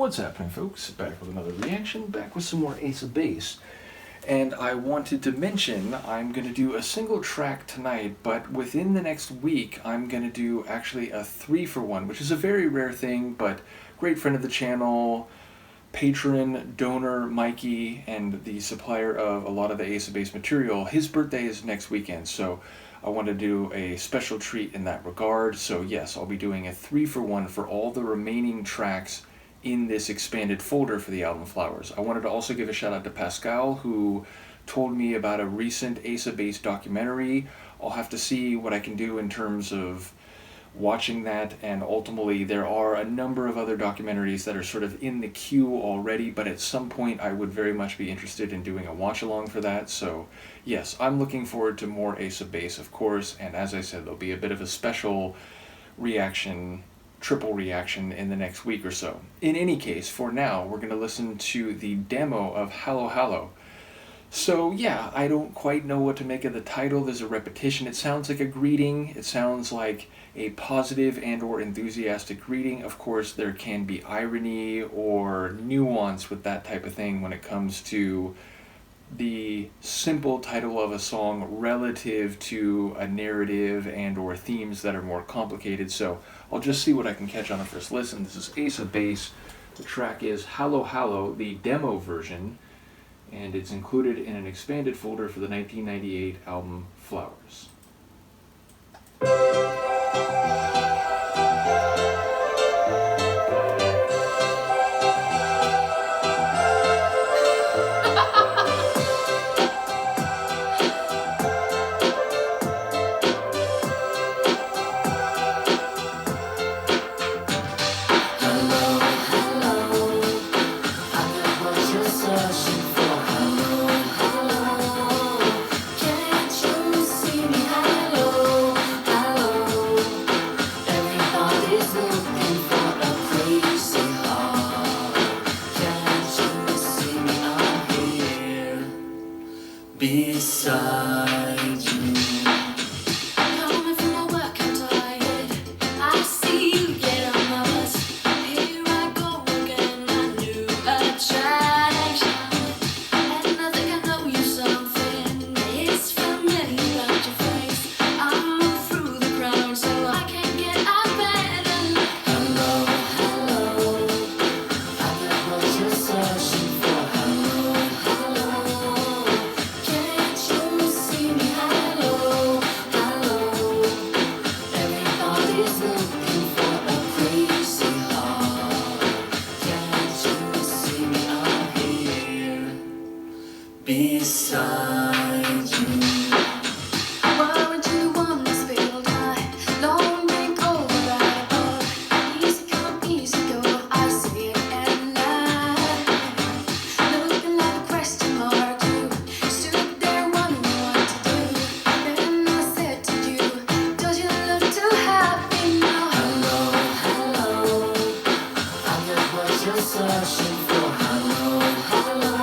What's happening, folks? Back with another reaction, back with some more Ace of Base. And I wanted to mention I'm going to do a single track tonight, but within the next week I'm going to do actually a 3-for-1, which is a very rare thing, but great friend of the channel, patron, donor, Mikey, and the supplier of a lot of the Ace of Base material. His birthday is next weekend, so I want to do a special treat in that regard. So yes, I'll be doing a 3-for-1 for all the remaining tracks in this expanded folder for the album Flowers. I wanted to also give a shout out to Pascal, who told me about a recent Ace of Base documentary. I'll have to see what I can do in terms of watching that, and ultimately there are a number of other documentaries that are sort of in the queue already, but at some point I would very much be interested in doing a watch along for that. So yes, I'm looking forward to more Ace of Base, of course, and as I said, there'll be a bit of a special reaction, triple reaction in the next week or so. In any case, for now, we're going to listen to the demo of Hallo Hallo. So yeah, I don't quite know what to make of the title. There's a repetition. It sounds like a greeting. It sounds like a positive and or enthusiastic greeting. Of course, there can be irony or nuance with that type of thing when it comes to the simple title of a song relative to a narrative and or themes that are more complicated. So I'll just see what I can catch on a first listen. This is Ace of Base. The track is Hallo Hallo, the demo version, and it's included in an expanded folder for the 1998 album Flowers. Beside you. Coming from my work, I'm tired. I see you get on my bus. Here I go again, my new attraction. And I think I know you something. It's familiar about your face. I move through the crowd so I can't get out of bed. And hello, hello. I get what you're searching for. Hello, hello. Beside you. Weren't you the one that spilled my long drink over at a bar? Easy come, easy go, I say it and lie. Looking like a question mark, you stood there wondering what to do. Then I said to you, don't you look too happy now? Hello, hello, I got what you're searching for. Hello, hello.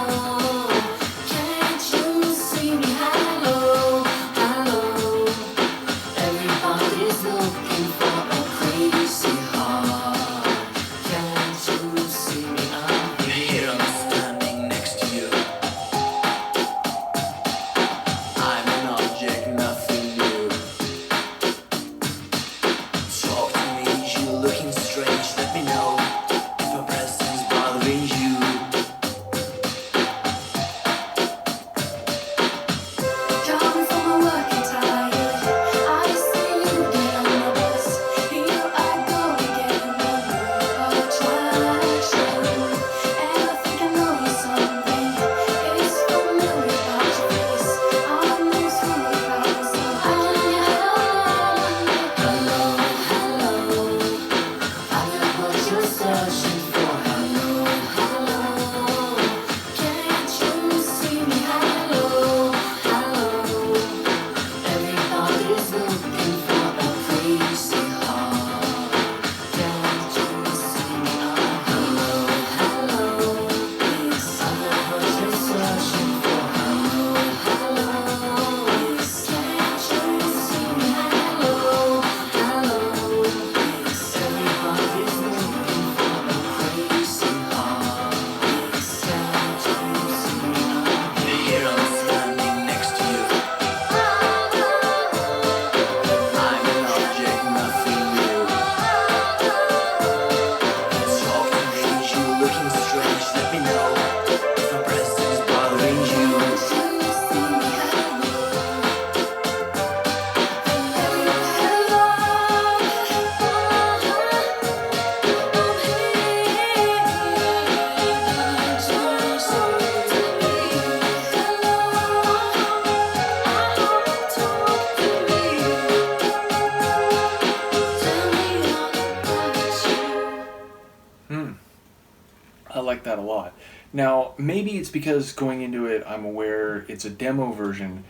I like that a lot. Now, maybe it's because going into it, I'm aware it's a demo version.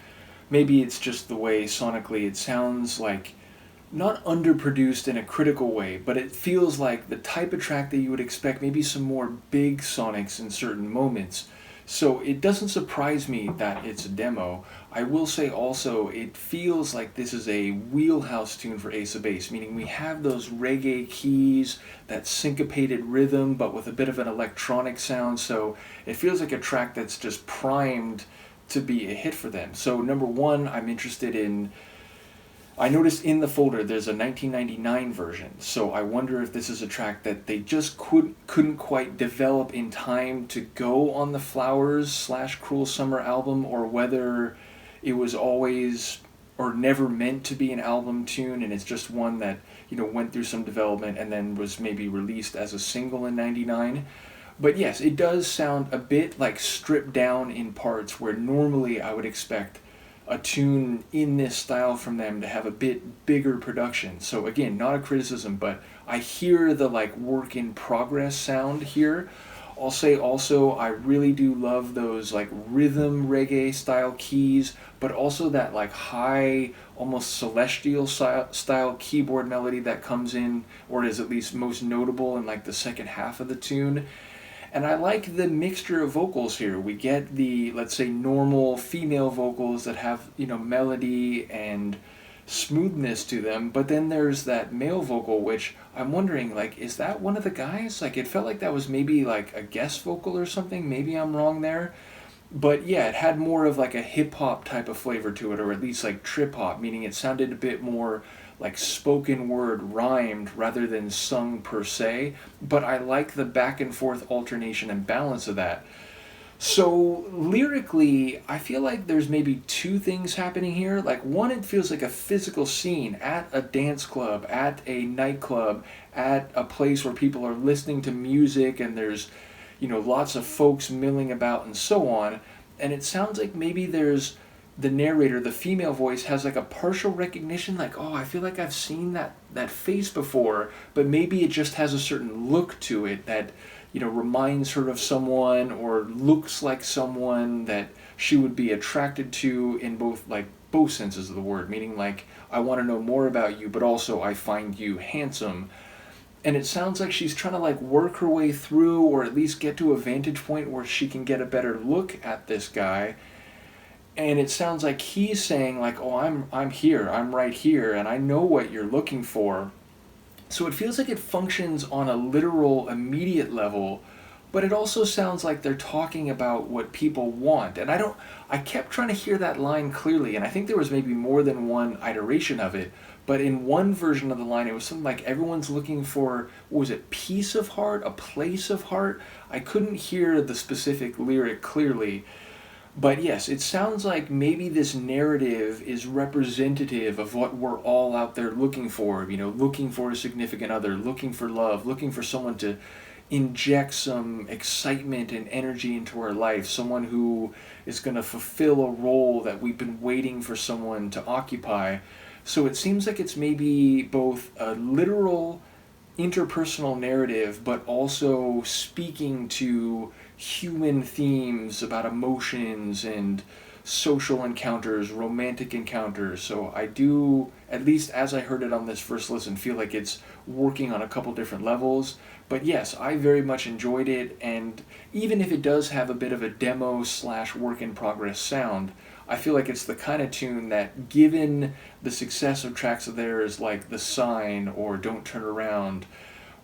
Maybe it's just the way sonically it sounds like not underproduced in a critical way, but it feels like the type of track that you would expect maybe some more big sonics in certain moments. So it doesn't surprise me that it's a demo. I will say also it feels like this is a wheelhouse tune for Ace of Base, meaning we have those reggae keys, that syncopated rhythm, but with a bit of an electronic sound. So it feels like a track that's just primed to be a hit for them. So number one, I'm interested in. I noticed in the folder there's a 1999 version, so I wonder if this is a track that they just couldn't quite develop in time to go on the Flowers slash Cruel Summer album, or whether it was always or never meant to be an album tune and it's just one that, went through some development and then was maybe released as a single in 99. But yes, it does sound a bit like stripped down in parts where normally I would expect a tune in this style from them to have a bit bigger production. So again, not a criticism, but I hear the like work in progress sound here. I'll say also I really do love those like rhythm reggae style keys, but also that like high, almost celestial style keyboard melody that comes in, or is at least most notable in like the second half of the tune. And I like the mixture of vocals here. We get the, let's say, normal female vocals that have, melody and smoothness to them, but then there's that male vocal, which I'm wondering, like, is that one of the guys? Like, it felt like that was maybe like a guest vocal or something. Maybe I'm wrong there. But yeah, it had more of like a hip hop type of flavor to it, or at least like trip hop, meaning it sounded a bit more like spoken word rhymed rather than sung per se. But I like the back and forth alternation and balance of that. So lyrically, I feel like there's maybe two things happening here. Like one, it feels like a physical scene at a dance club, at a nightclub, at a place where people are listening to music and there's, lots of folks milling about and so on. And it sounds like maybe there's the narrator, the female voice, has like a partial recognition, like, oh, I feel like I've seen that face before, but maybe it just has a certain look to it that, reminds her of someone or looks like someone that she would be attracted to in both senses of the word, meaning like I want to know more about you, but also I find you handsome. And it sounds like she's trying to like work her way through, or at least get to a vantage point where she can get a better look at this guy. And it sounds like he's saying like, oh, I'm here, I'm right here, and I know what you're looking for. So it feels like it functions on a literal immediate level, but it also sounds like they're talking about what people want. And I kept trying to hear that line clearly, and I think there was maybe more than one iteration of it. But in one version of the line, it was something like everyone's looking for, what was it, peace of heart, a place of heart? I couldn't hear the specific lyric clearly. But yes, it sounds like maybe this narrative is representative of what we're all out there looking for, looking for a significant other, looking for love, looking for someone to inject some excitement and energy into our life, someone who is going to fulfill a role that we've been waiting for someone to occupy. So it seems like it's maybe both a literal interpersonal narrative, but also speaking to human themes about emotions and social encounters, romantic encounters. So I do, at least as I heard it on this first listen, feel like it's working on a couple different levels. But yes, I very much enjoyed it, and even if it does have a bit of a demo slash work in progress sound, I feel like it's the kind of tune that, given the success of tracks of theirs like The Sign or Don't Turn Around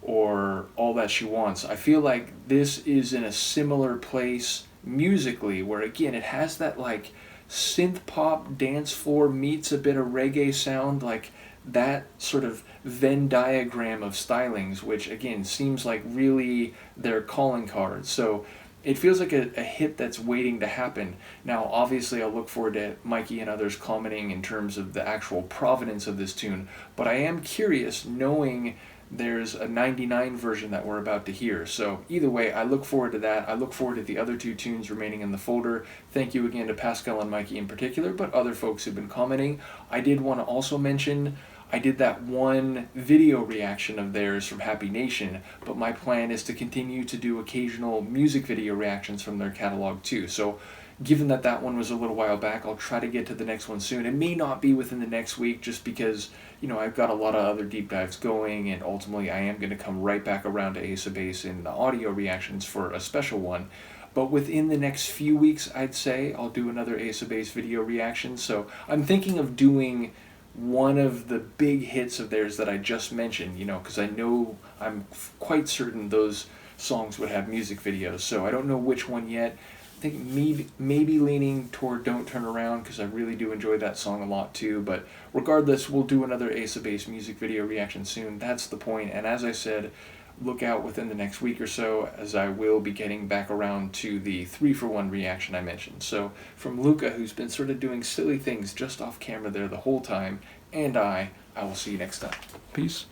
or All That She Wants, I feel like this is in a similar place musically, where again it has that like synth pop dance floor meets a bit of reggae sound, like that sort of Venn diagram of stylings, which again seems like really their calling cards. So it feels like a hit that's waiting to happen. Now, obviously, I'll look forward to Mikey and others commenting in terms of the actual provenance of this tune, but I am curious, knowing there's a 99 version that we're about to hear. So either way, I look forward to that. I look forward to the other two tunes remaining in the folder. Thank you again to Pascal and Mikey in particular, but other folks who've been commenting. I did want to also mention, I did that one video reaction of theirs from Happy Nation, but my plan is to continue to do occasional music video reactions from their catalog too. So given that that one was a little while back, I'll try to get to the next one soon. It may not be within the next week just because, you know, I've got a lot of other deep dives going, and ultimately I am going to come right back around to Ace of Base in the audio reactions for a special one. But within the next few weeks, I'd say I'll do another Ace of Base video reaction. So I'm thinking of doing one of the big hits of theirs that I just mentioned, you know, because I know I'm quite certain those songs would have music videos. So I don't know which one yet. I think maybe leaning toward Don't Turn Around, because I really do enjoy that song a lot too. But regardless, we'll do another Ace of Base music video reaction soon. That's the point. And as I said, look out within the next week or so, as I will be getting back around to the 3-for-1 reaction I mentioned. So from Luca, who's been sort of doing silly things just off camera there the whole time, and I will see you next time. Peace.